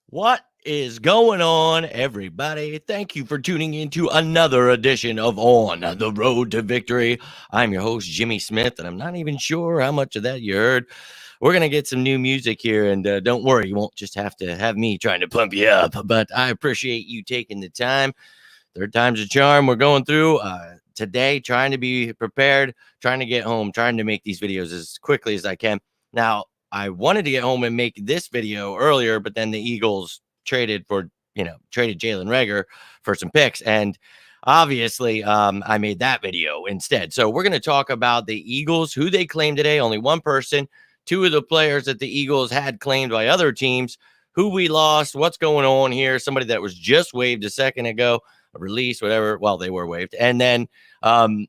What is going on, everybody? Thank you for tuning in to another edition of On the Road to Victory. I'm your host, Jimmy Smith, and I'm not even sure how much of that you heard. We're going to get some new music here, and don't worry, you won't just have to have me trying to pump you up, but I appreciate you taking the time. Third time's a charm. We're going through today, trying to be prepared, trying to get home, trying to make these videos as quickly as I can. Now, I wanted to get home and make this video earlier, but then the Eagles traded Jalen Reagor for some picks. And obviously, I made that video instead. So we're going to talk about the Eagles, who they claimed today, only one person, two of the players that the Eagles had claimed by other teams, who we lost, what's going on here, somebody that was just waived a second ago, release, whatever. Well, they were waived. And then, we're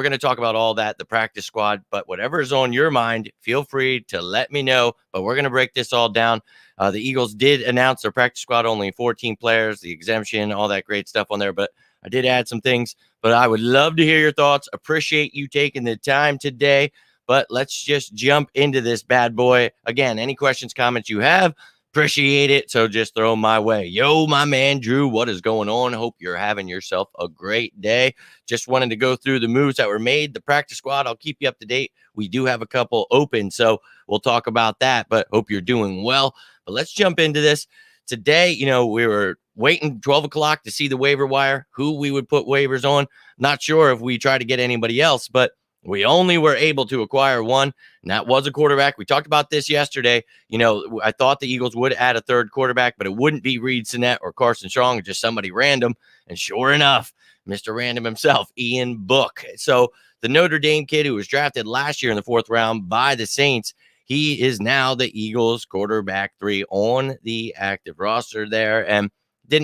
going to talk about all that, the practice squad, but whatever is on your mind, feel free to let me know. But we're going to break this all down. The Eagles did announce their practice squad, only 14 players, the exemption, all that great stuff on there. But I did add some things, but I would love to hear your thoughts. Appreciate you taking the time today. But let's just jump into this bad boy. Again, any questions, comments you have, appreciate it. So just throw them my way. Yo, my man, Drew, what is going on? Hope you're having yourself a great day. Just wanted to go through the moves that were made. The practice squad, I'll keep you up to date. We do have a couple open, so we'll talk about that, but hope you're doing well. But let's jump into this. Today, we were waiting 12 o'clock to see the waiver wire, who we would put waivers on. Not sure if we try to get anybody else, but we only were able to acquire one, and that was a quarterback. We talked about this yesterday. I thought the Eagles would add a third quarterback, but it wouldn't be Reed Sinnett or Carson Strong, just somebody random. And sure enough, Mr. Random himself, Ian Book. So the Notre Dame kid who was drafted last year in the 4th round by the Saints, he is now the Eagles quarterback 3 on the active roster there. And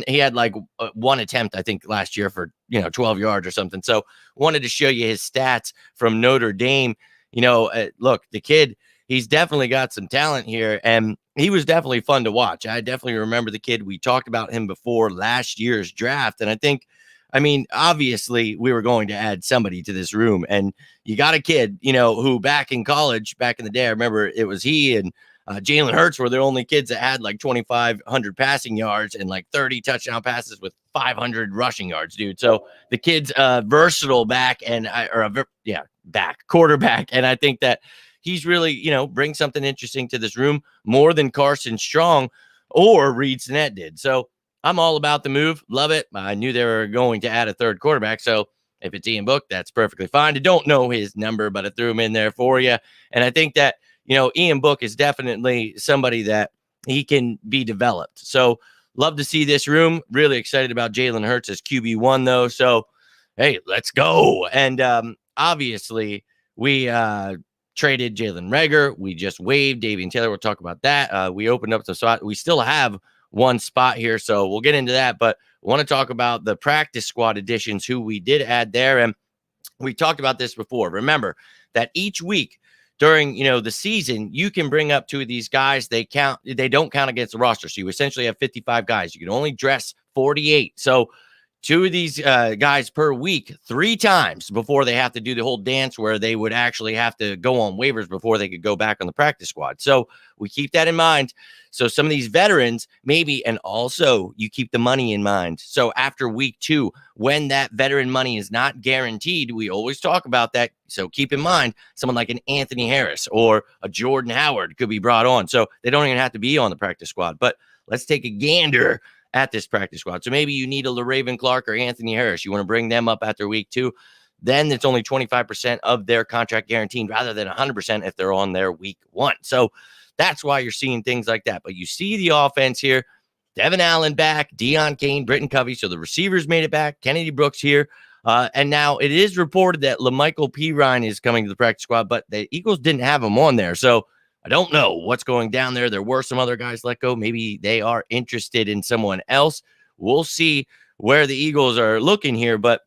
he had like one attempt, I think, last year for 12 yards or something. So wanted to show you his stats from Notre Dame. Look, the kid, he's definitely got some talent here, and he was definitely fun to watch. I definitely remember the kid. We talked about him before last year's draft, and obviously we were going to add somebody to this room, and you got a kid, who back in college, back in the day, I remember it was he and Jalen Hurts were the only kids that had like 2,500 passing yards and like 30 touchdown passes with 500 rushing yards, dude. So the kid's versatile back quarterback. And I think that he's really, brings something interesting to this room more than Carson Strong or Reed Sinnett did. So I'm all about the move. Love it. I knew they were going to add a third quarterback. So if it's Ian Book, that's perfectly fine. I don't know his number, but I threw him in there for you. And I think that, Ian Book is definitely somebody that he can be developed. So love to see this room. Really excited about Jalen Hurts as QB1, though. So, hey, let's go. And obviously, we traded Jalen Reagor. We just waived Davion Taylor. We'll talk about that. We opened up the spot. We still have one spot here, so we'll get into that. But I want to talk about the practice squad additions, who we did add there. And we talked about this before. Remember that each week, during the season, you can bring up 2 of these guys. They don't count against the roster. So you essentially have 55 guys. You can only dress 48. So 2 of these guys per week, 3 times before they have to do the whole dance where they would actually have to go on waivers before they could go back on the practice squad. So we keep that in mind. So some of these veterans maybe, and also you keep the money in mind. So after week 2, when that veteran money is not guaranteed, we always talk about that. So keep in mind, someone like an Anthony Harris or a Jordan Howard could be brought on. So they don't even have to be on the practice squad. But let's take a gander at this practice squad. So maybe you need a LaRaven Clark or Anthony Harris. You want to bring them up after week 2. Then it's only 25% of their contract guaranteed rather than 100% if they're on their week 1. So that's why you're seeing things like that. But you see the offense here. Devin Allen back, Deon Cain, Britton Covey. So the receivers made it back. Kennedy Brooks here. And now it is reported that LaMichael Pirine is coming to the practice squad, but the Eagles didn't have him on there. So I don't know what's going down there. There were some other guys let go. Maybe they are interested in someone else. We'll see where the Eagles are looking here, but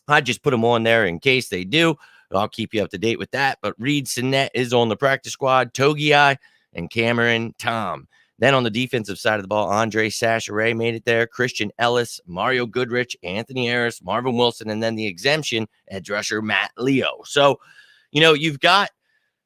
I just put them on there in case they do. I'll keep you up to date with that. But Reed Sinnett is on the practice squad. Togiai and Cameron Tom. Then on the defensive side of the ball, Andre Sacheret made it there. Christian Ellis, Mario Goodrich, Anthony Harris, Marvin Wilson, and then the exemption, edge rusher Matt Leo. So, you've got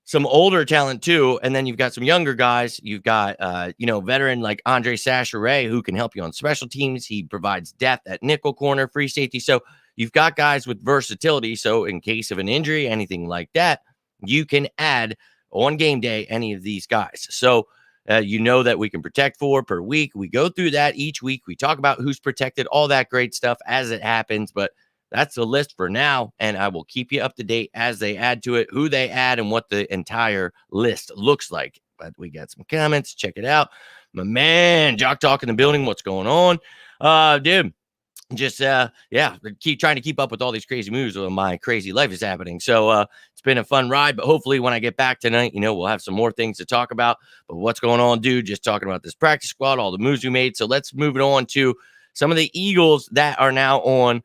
some older talent too, and then you've got some younger guys. You've got veteran like Andre Sacheret, who can help you on special teams. He provides depth at nickel corner, free safety. So you've got guys with versatility. So in case of an injury, anything like that, you can add on game day any of these guys. So that we can protect 4 per week. We go through that each week. We talk about who's protected, all that great stuff as it happens. But that's the list for now, and I will keep you up to date as they add to it, who they add, and what the entire list looks like. But we got some comments. Check it out. My man, Jock Talk in the building. What's going on? Dude, just keep trying to keep up with all these crazy moves while my crazy life is happening. So it's been a fun ride, but hopefully when I get back tonight, we'll have some more things to talk about. But what's going on, dude? Just talking about this practice squad, all the moves we made. So let's move it on to some of the Eagles that are now on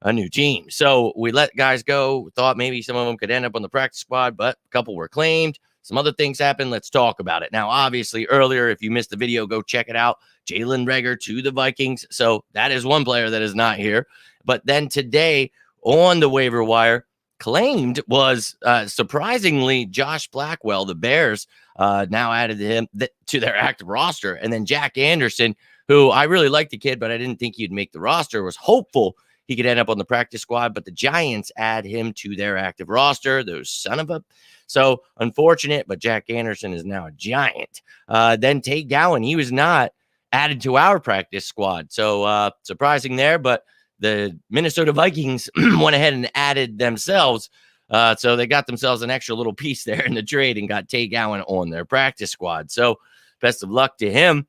a new team. So we let guys go. Thought maybe some of them could end up on the practice squad, but a couple were claimed. Some other things happened. Let's talk about it. Now, obviously, earlier, if you missed the video, go check it out. Jalen Reagor to the Vikings. So that is one player that is not here. But then today on the waiver wire, claimed was surprisingly Josh Blackwell. The Bears now added him to their active roster. And then Jack Anderson, who I really liked the kid, but I didn't think he'd make the roster, was hopeful he could end up on the practice squad, but the Giants add him to their active roster. Those son of a. So unfortunate, but Jack Anderson is now a Giant. Then Tate Gowan, he was not added to our practice squad. So surprising there, but the Minnesota Vikings went ahead and added themselves. So they got themselves an extra little piece there in the trade and got Tate Gowan on their practice squad. So best of luck to him.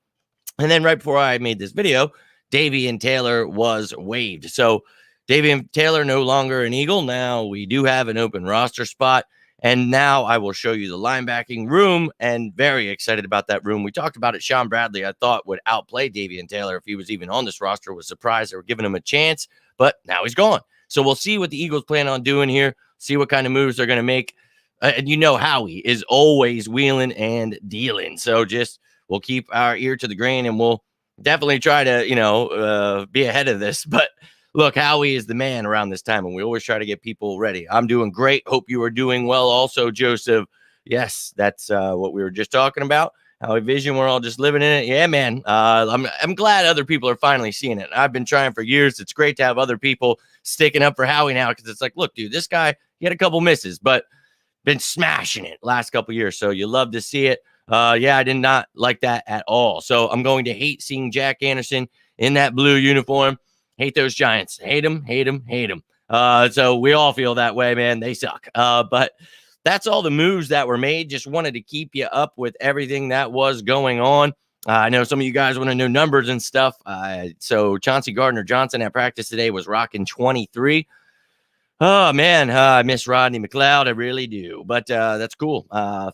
And then right before I made this video, Davion Taylor was waived. So Davion Taylor no longer an Eagle. Now we do have an open roster spot. And now I will show you the linebacking room, and very excited about that room. We talked about it. Sean Bradley, I thought, would outplay Davion Taylor if he was even on this roster. Was surprised they were giving him a chance, but now he's gone. So we'll see what the Eagles plan on doing here, see what kind of moves they're going to make. And Howie is always wheeling and dealing. So just we'll keep our ear to the grain, and we'll definitely try to, be ahead of this. But look, Howie is the man around this time, and we always try to get people ready. I'm doing great. Hope you are doing well also, Joseph. Yes, that's what we were just talking about. Howie Vision, we're all just living in it. Yeah, man. I'm glad other people are finally seeing it. I've been trying for years. It's great to have other people sticking up for Howie now, because it's like, look, dude, this guy, he had a couple misses, but been smashing it last couple years. So you love to see it. I did not like that at all. So I'm going to hate seeing Jack Anderson in that blue uniform. Hate those Giants. Hate them, hate them, hate them. So we all feel that way, man. They suck. But that's all the moves that were made. Just wanted to keep you up with everything that was going on. I know some of you guys want to know numbers and stuff. So Chauncey Gardner-Johnson at practice today was rocking 23. Oh, man, I miss Rodney McLeod. I really do. But that's cool.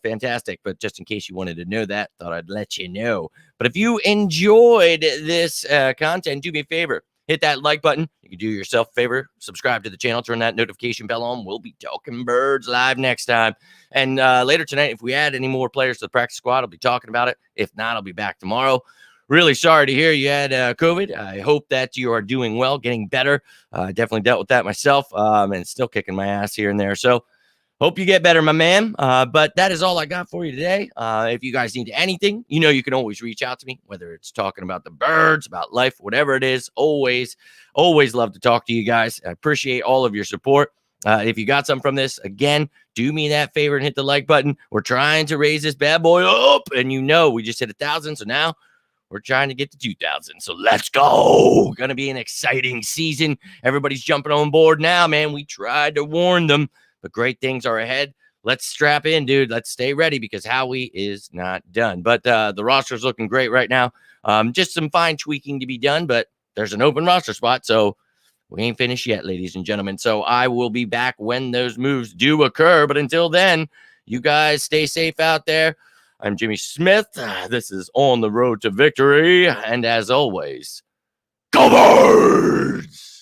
Fantastic. But just in case you wanted to know that, thought I'd let you know. But if you enjoyed this content, do me a favor. Hit that like button. You can do yourself a favor. Subscribe to the channel. Turn that notification bell on. We'll be talking birds live next time. And later tonight, if we add any more players to the practice squad, I'll be talking about it. If not, I'll be back tomorrow. Really sorry to hear you had COVID. I hope that you are doing well, getting better. I definitely dealt with that myself and still kicking my ass here and there. So hope you get better, my man. But that is all I got for you today. If you guys need anything, you can always reach out to me, whether it's talking about the birds, about life, whatever it is. Always love to talk to you guys. I appreciate all of your support. If you got something from this, again, do me that favor and hit the like button. We're trying to raise this bad boy up. And we just hit 1,000. So now we're trying to get to 2,000. So let's go. Going to be an exciting season. Everybody's jumping on board now, man. We tried to warn them, but great things are ahead. Let's strap in, dude. Let's stay ready because Howie is not done. But the roster is looking great right now. Just some fine tweaking to be done, but there's an open roster spot. So we ain't finished yet, ladies and gentlemen. So I will be back when those moves do occur. But until then, you guys stay safe out there. I'm Jimmy Smith. This is On the Road to Victory. And as always, go Birds!